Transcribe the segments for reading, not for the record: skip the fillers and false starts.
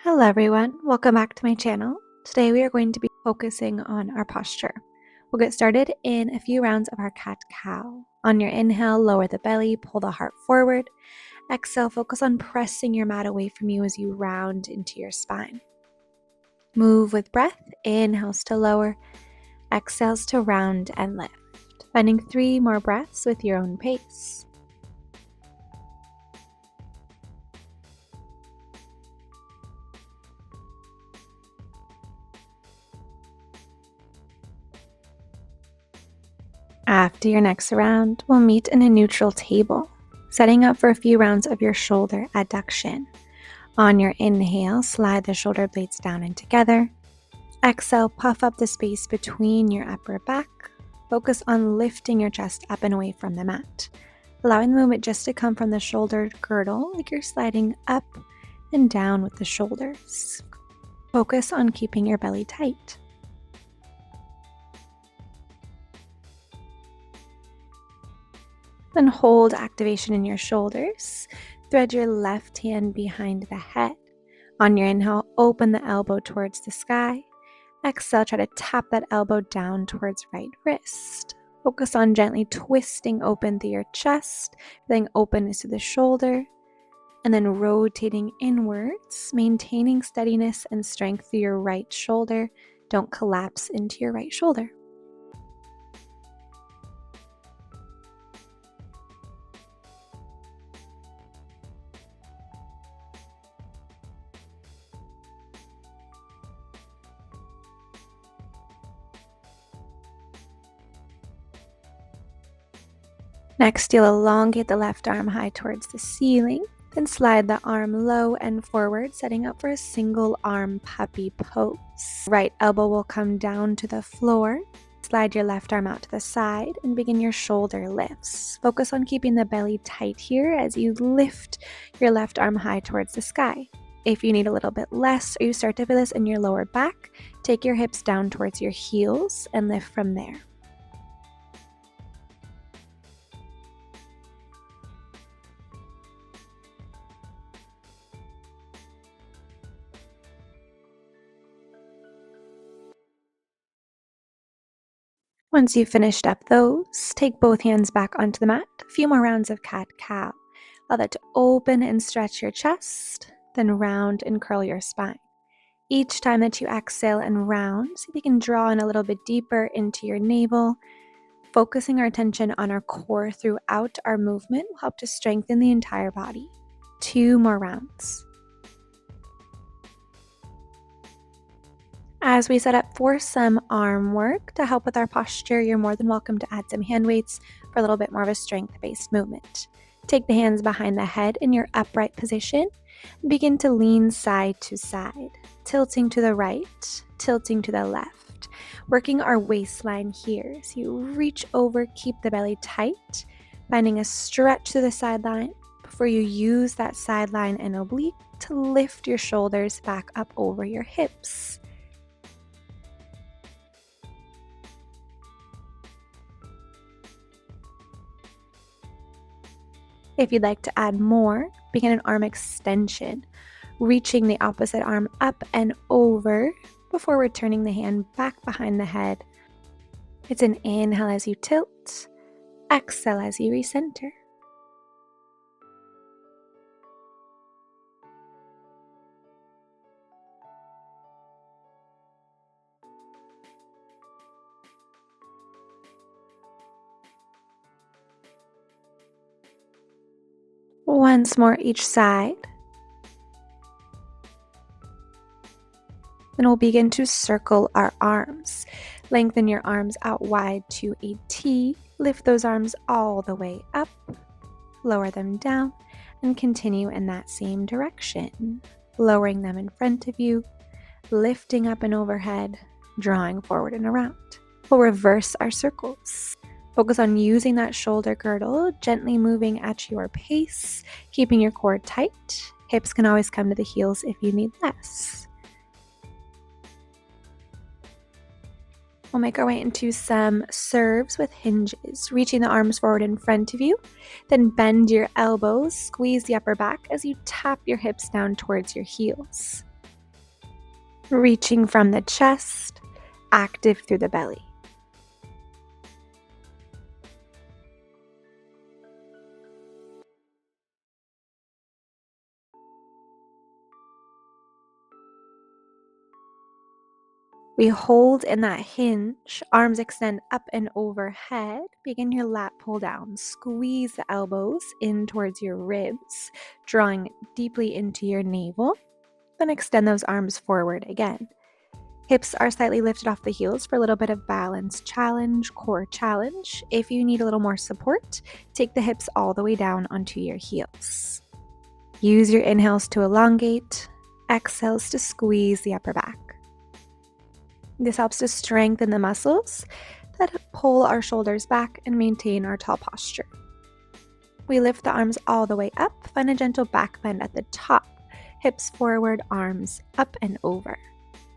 Hello everyone, welcome back to my channel. Today we are going to be focusing on our posture. We'll get started in a few rounds of our cat-cow. On your inhale, lower the belly, pull the heart forward. Exhale, focus on pressing your mat away from you as you round into your spine. Move with breath, inhales to lower, exhales to round and lift. Finding 3 more breaths with your own pace. After your next round, we'll meet in a neutral table, setting up for a few rounds of your shoulder adduction. On your inhale, slide the shoulder blades down and together. Exhale, puff up the space between your upper back. Focus on lifting your chest up and away from the mat, allowing the movement just to come from the shoulder girdle like you're sliding up and down with the shoulders. Focus on keeping your belly tight. Then hold activation in your shoulders. Thread your left hand behind the head. On your inhale, open the elbow towards the sky. Exhale, try to tap that elbow down towards right wrist. Focus on gently twisting open through your chest, feeling openness to the shoulder, and then rotating inwards, maintaining steadiness and strength through your right shoulder. Don't collapse into your right shoulder. Next, you'll elongate the left arm high towards the ceiling, then slide the arm low and forward, setting up for a single arm puppy pose. Right elbow will come down to the floor. Slide your left arm out to the side and begin your shoulder lifts. Focus on keeping the belly tight here as you lift your left arm high towards the sky. If you need a little bit less or you start to feel this in your lower back, take your hips down towards your heels and lift from there. Once you've finished up those, take both hands back onto the mat. A few more rounds of cat-cow. Allow that to open and stretch your chest, then round and curl your spine. Each time that you exhale and round, see if you can draw in a little bit deeper into your navel. Focusing our attention on our core throughout our movement will help to strengthen the entire body. 2 more rounds. As we set up for some arm work to help with our posture, you're more than welcome to add some hand weights for a little bit more of a strength-based movement. Take the hands behind the head in your upright position and begin to lean side to side, tilting to the right, tilting to the left, working our waistline here. So you reach over, keep the belly tight, finding a stretch to the sideline before you use that sideline and oblique to lift your shoulders back up over your hips. If you'd like to add more, begin an arm extension, reaching the opposite arm up and over before returning the hand back behind the head. It's an inhale as you tilt, exhale as you recenter. Once more each side. Then we'll begin to circle our arms. Lengthen your arms out wide to a T. Lift those arms all the way up. Lower them down and continue in that same direction. Lowering them in front of you, lifting up and overhead, drawing forward and around. We'll reverse our circles. Focus on using that shoulder girdle, gently moving at your pace, keeping your core tight. Hips can always come to the heels if you need less. We'll make our way into some serves with hinges, reaching the arms forward in front of you. Then bend your elbows, squeeze the upper back as you tap your hips down towards your heels. reaching from the chest, active through the belly. We hold in that hinge, arms extend up and overhead. Begin your lat pull down. Squeeze the elbows in towards your ribs, drawing deeply into your navel. Then extend those arms forward again. Hips are slightly lifted off the heels for a little bit of balance challenge, core challenge. If you need a little more support, take the hips all the way down onto your heels. Use your inhales to elongate, exhales to squeeze the upper back. This helps to strengthen the muscles that pull our shoulders back and maintain our tall posture. We lift the arms all the way up, find a gentle back bend at the top, hips forward, arms up and over.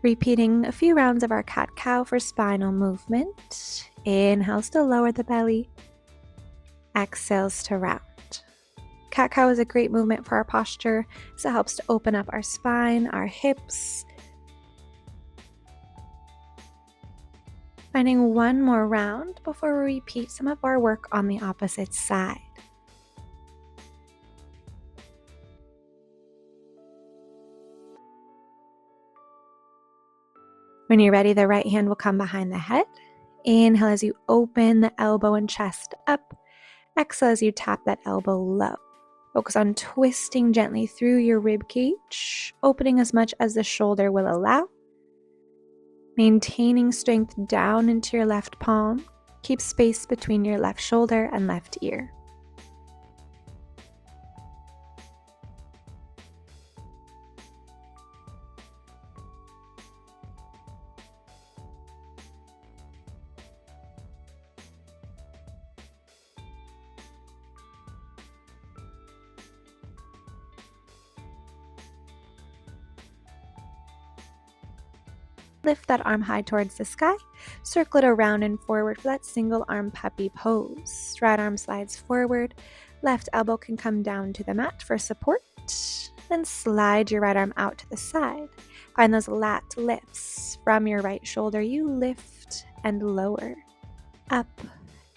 Repeating a few rounds of our cat-cow for spinal movement. Inhales to lower the belly, exhales to round. Cat-cow is a great movement for our posture, so it helps to open up our spine, our hips. Finding one more round before we repeat some of our work on the opposite side. When you're ready, the right hand will come behind the head. Inhale as you open the elbow and chest up. Exhale as you tap that elbow low. Focus on twisting gently through your rib cage, opening as much as the shoulder will allow. Maintaining strength down into your left palm. Keep space between your left shoulder and left ear. Lift that arm high towards the sky. Circle it around and forward for that single arm puppy pose. Right arm slides forward. Left elbow can come down to the mat for support. Then slide your right arm out to the side. Find those lat lifts. From your right shoulder, you lift and lower. Up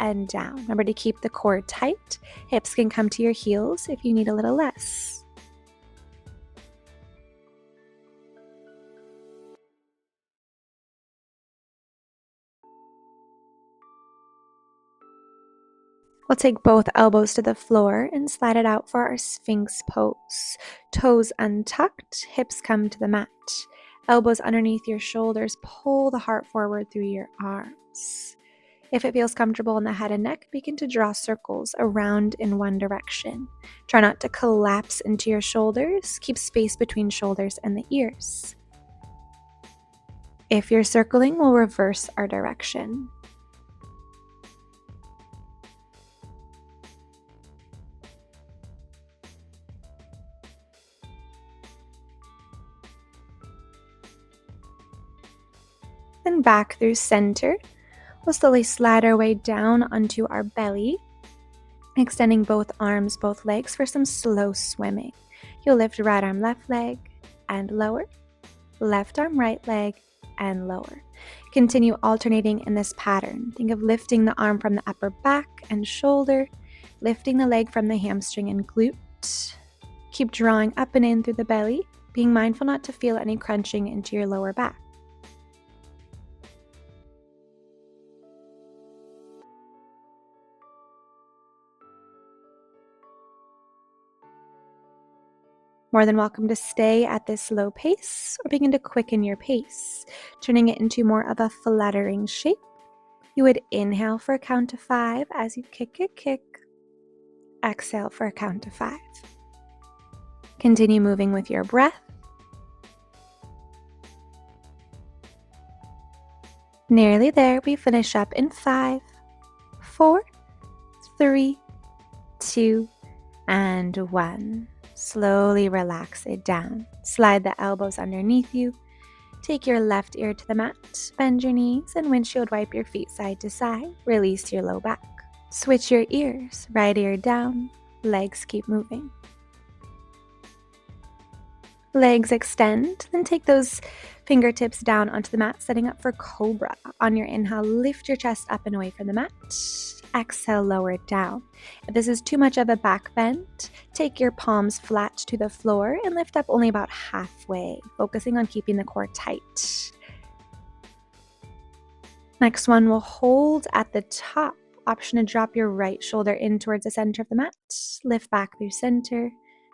and down. Remember to keep the core tight. Hips can come to your heels if you need a little less. We'll take both elbows to the floor and slide it out for our Sphinx pose. Toes untucked, hips come to the mat. Elbows underneath your shoulders, pull the heart forward through your arms. If it feels comfortable in the head and neck, begin to draw circles around in one direction. Try not to collapse into your shoulders. Keep space between shoulders and the ears. If you're circling, we'll reverse our direction. Then back through center. We'll slowly slide our way down onto our belly, extending both arms, both legs for some slow swimming. You'll lift right arm, left leg, and lower. Left arm, right leg, and lower. Continue alternating in this pattern. Think of lifting the arm from the upper back and shoulder, lifting the leg from the hamstring and glute. Keep drawing up and in through the belly, being mindful not to feel any crunching into your lower back. More than welcome to stay at this slow pace or begin to quicken your pace, turning it into more of a fluttering shape. You would inhale for a count of 5 as you kick. Exhale for a count of 5. Continue moving with your breath. Nearly there. We finish up in 5, 4, 3, 2, and 1. Slowly relax it down. Slide the elbows underneath you. Take your left ear to the mat. Bend your knees and windshield wipe your feet side to side. Release your low back. Switch your ears. Right ear down. Legs keep moving. Legs extend, then take those fingertips down onto the mat, setting up for cobra. On your inhale, lift your chest up and away from the mat. Exhale, lower it down. If this is too much of a back bend, take your palms flat to the floor and lift up only about halfway, focusing on keeping the core tight. Next one, we'll hold at the top. Option to drop your right shoulder in towards the center of the mat. Lift back through center,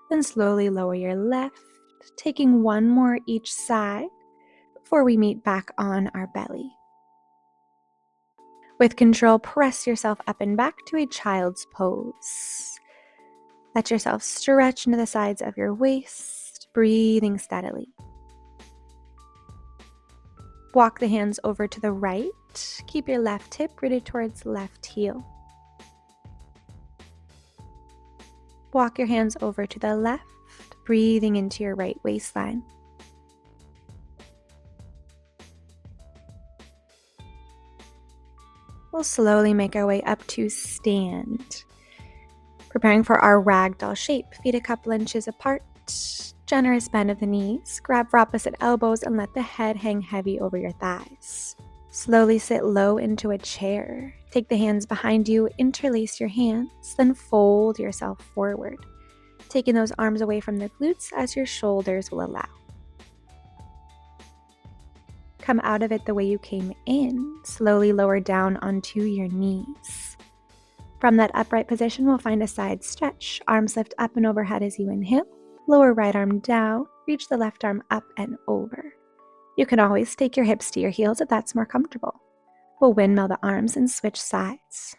then slowly lower your left, taking one more each side before we meet back on our belly. With control, press yourself up and back to a child's pose. Let yourself stretch into the sides of your waist, breathing steadily. Walk the hands over to the right. Keep your left hip rooted towards left heel. Walk your hands over to the left, breathing into your right waistline. We'll slowly make our way up to stand. Preparing for our ragdoll shape, feet a couple inches apart, generous bend of the knees, grab for opposite elbows and let the head hang heavy over your thighs. Slowly sit low into a chair. Take the hands behind you, interlace your hands, then fold yourself forward, taking those arms away from the glutes as your shoulders will allow. Come out of it the way you came in, slowly lower down onto your knees. From that upright position, we'll find a side stretch. Arms lift up and overhead as you inhale. Lower right arm down, reach the left arm up and over. You can always take your hips to your heels if that's more comfortable. We'll windmill the arms and switch sides.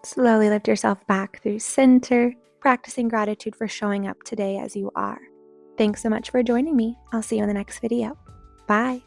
Slowly lift yourself back through center, practicing gratitude for showing up today as you are. Thanks so much for joining me. I'll see you in the next video. Bye.